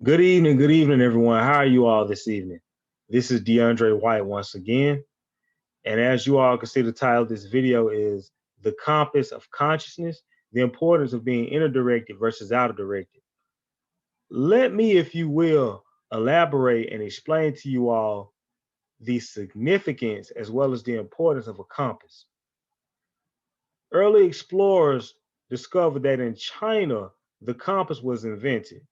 Good evening, everyone. How are you all this evening? This is DeAndre White once again. And as you all can see, the title of this video is The Compass of Consciousness, the importance of being inner directed versus outer directed. Let me, if you will, elaborate and explain to you all the significance as well as the importance of a compass. Early explorers discovered that in China, the compass was invented.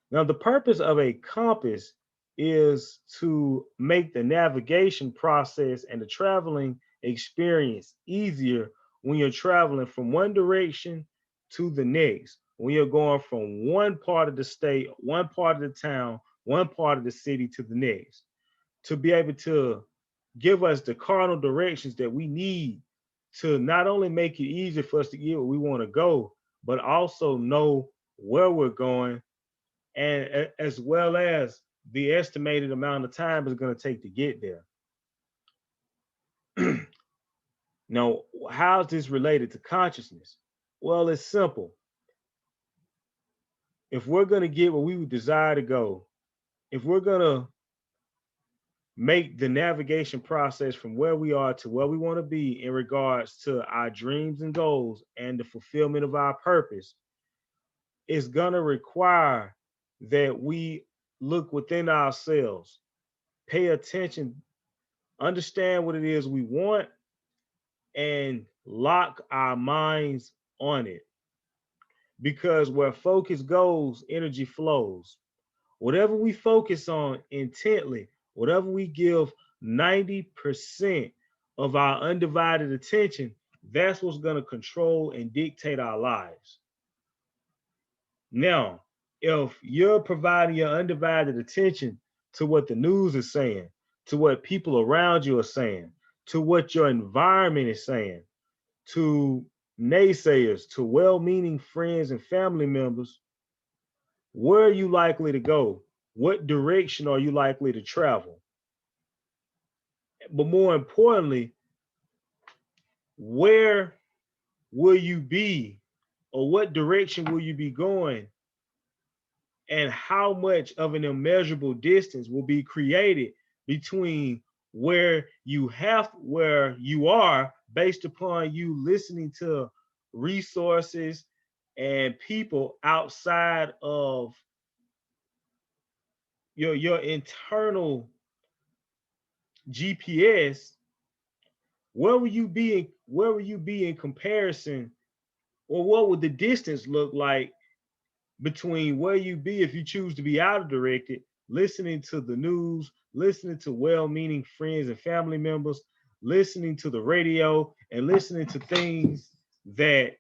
Now, the purpose of a compass is to make the navigation process and the traveling experience easier when you're traveling from one direction to the next, when you're going from one part of the state, one part of the town, one part of the city to the next, to be able to give us the cardinal directions that we need to not only make it easier for us to get where we want to go, but also know where we're going and as well as the estimated amount of time it's going to take to get there. Now, how is this related to consciousness? Well, it's simple. If we're going to get where we would desire to go, if we're going to make the navigation process from where we are to where we want to be in regards to our dreams and goals and the fulfillment of our purpose, it's going to require that we look within ourselves, pay attention, understand what it is we want, and lock our minds on it. Because where focus goes, energy flows. Whatever we focus on intently, whatever we give 90% of our undivided attention, that's what's going to control and dictate our lives. Now, if you're providing your undivided attention to what the news is saying, to what people around you are saying, to what your environment is saying, to naysayers, to well meaning friends and family members, where are you likely to go? What direction are you likely to travel? But more importantly, where will you be, or what direction will you be going, and how much of an immeasurable distance will be created between where you are based upon you listening to resources and people outside of your internal GPS. Where will you be in comparison, or what would the distance look like between where you be if you choose to be out of directed, listening to the news, listening to well-meaning friends and family members, listening to the radio, and listening to things that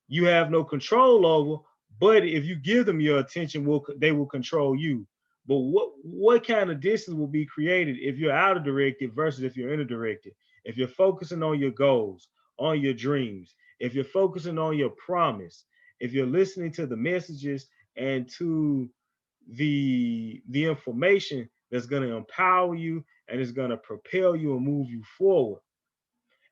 you have no control over. But if you give them your attention, they will control you. But what kind of distance will be created if you're out of directed versus if you're inner directed? If you're focusing on your goals, on your dreams, if you're focusing on your promise, if you're listening to the messages and to the information that's going to empower you and is going to propel you and move you forward.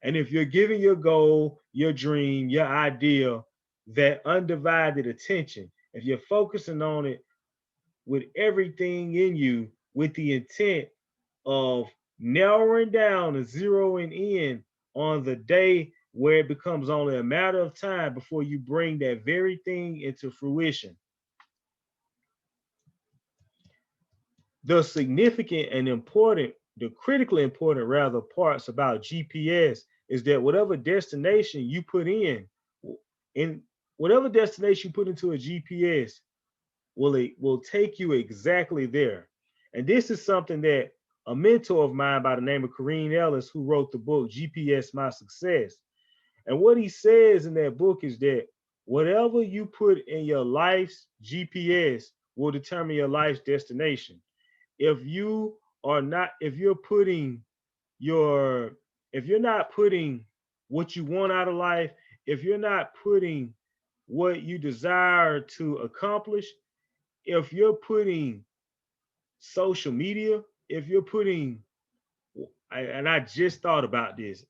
And if you're giving your goal, your dream, your ideal that undivided attention, if you're focusing on it with everything in you with the intent of narrowing down and zeroing in on the day where it becomes only a matter of time before you bring that very thing into fruition. The significant and important, the critically important rather parts about GPS is that whatever destination you put in whatever destination you put into a GPS will take you exactly there. And this is something that a mentor of mine by the name of Kareem Ellis, who wrote the book GPS My Success. And what he says in that book is that whatever you put in your life's GPS will determine your life's destination. If you are not, if you're putting your, if you're not putting what you want out of life, if you're not putting what you desire to accomplish, if you're putting social media, if you're putting, and I just thought about this,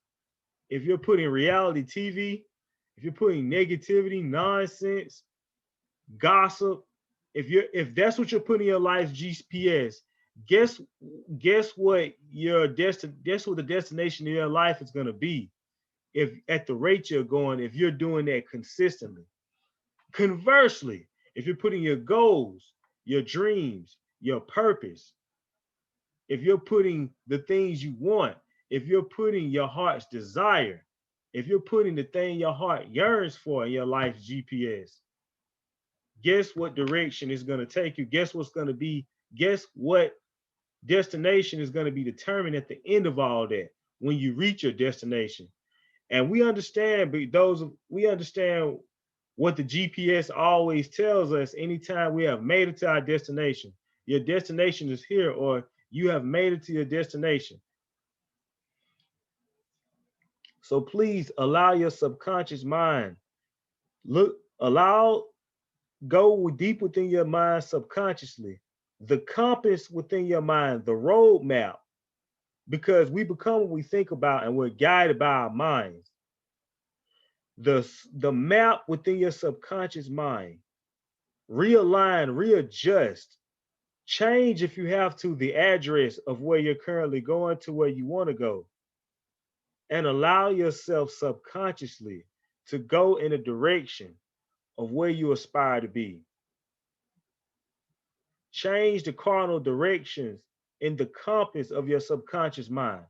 if you're putting reality TV, if you're putting negativity, nonsense, gossip, if that's what you're putting in your life's GPS, guess guess what guess what the destination of your life is going to be if at the rate you're going, if you're doing that consistently. Conversely, if you're putting your goals, your dreams, your purpose, if you're putting the things you want, if you're putting your heart's desire, if you're putting the thing your heart yearns for in your life's GPS, guess what direction is going to take you? Guess what's going to be? Guess what destination is going to be determined at the end of all that when you reach your destination? And we understand, but we understand what the GPS always tells us anytime we have made it to our destination. Your destination is here, or you have made it to your destination. So please allow your subconscious mind, allow, go deep within your mind subconsciously, the compass within your mind, the roadmap, because we become what we think about and we're guided by our minds. The map within your subconscious mind, realign, readjust, change if you have to the address of where you're currently going to where you want to go, and allow yourself subconsciously to go in a direction of where you aspire to be. Change the cardinal directions in the compass of your subconscious mind,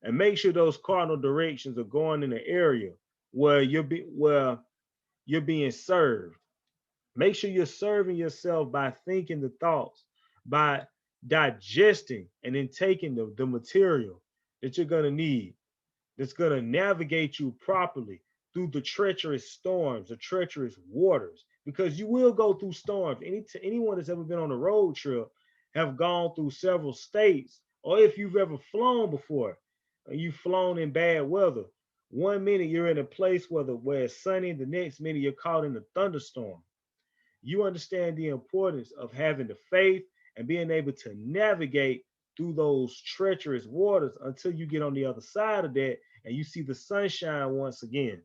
and make sure those cardinal directions are going in an area where where you're being served. Make sure you're serving yourself by thinking the thoughts, by digesting and then taking the material that you're going to need, that's going to navigate you properly through the treacherous storms, the treacherous waters, because you will go through storms. Anyone that's ever been on a road trip have gone through several states, or if you've ever flown before, you've flown in bad weather. One minute you're in a place where it's sunny, the next minute you're caught in a thunderstorm. You understand the importance of having the faith and being able to navigate through those treacherous waters until you get on the other side of that and you see the sunshine once again.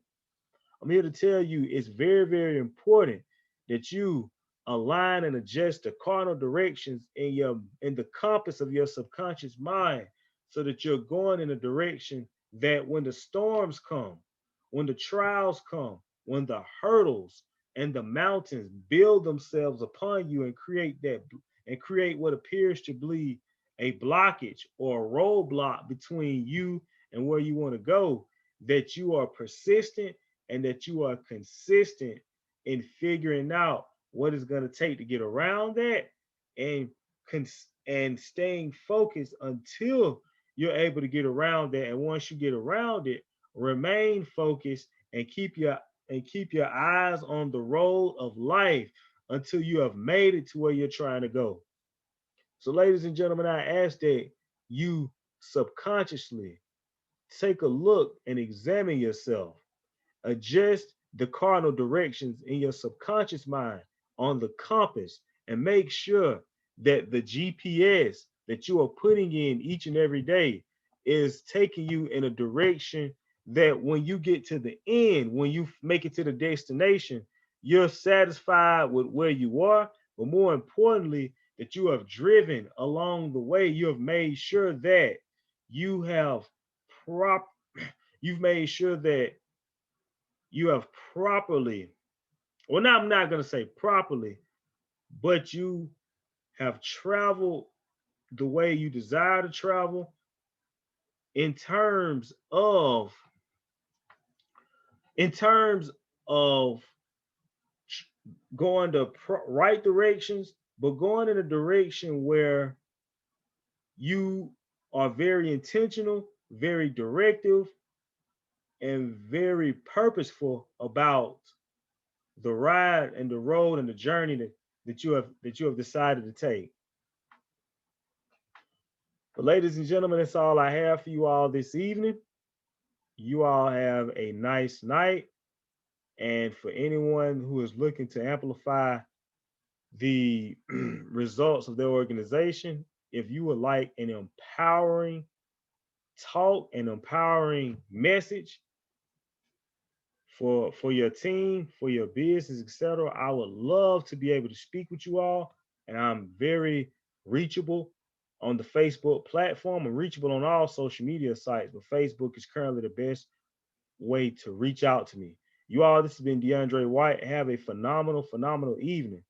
I'm here to tell you it's very, very important that you align and adjust the cardinal directions in the compass of your subconscious mind so that you're going in a direction that when the storms come, when the trials come, when the hurdles and the mountains build themselves upon you and create what appears to be a blockage or a roadblock between you and where you want to go, that you are persistent and that you are consistent in figuring out what it's going to take to get around that, and and staying focused until you're able to get around that. And once you get around it, remain focused and keep your eyes on the road of life until you have made it to where you're trying to go. So, ladies and gentlemen, I ask that you subconsciously take a look and examine yourself. Adjust the cardinal directions in your subconscious mind on the compass, and make sure that the GPS that you are putting in each and every day is taking you in a direction that when you get to the end, when you make it to the destination, you're satisfied with where you are, but more importantly, that you have driven along the way, you have made sure that you have prop you've made sure that you have properly, well, now I'm not going to say properly, but you have traveled the way you desire to travel in terms of in terms of going the right directions, but going in a direction where you are very intentional, very directive, and very purposeful about the ride and the road and the journey that you have decided to take. But ladies and gentlemen, that's all I have for you all this evening. You all have a nice night. And for anyone who is looking to amplify the results of their organization, if you would like an empowering talk, an empowering message for your team, for your business, etc. I would love to be able to speak with you all, and I'm very reachable on the Facebook platform. I'm reachable on all social media sites, but Facebook is currently the best way to reach out to me. You all, this has been DeAndre White. Have a phenomenal, phenomenal evening.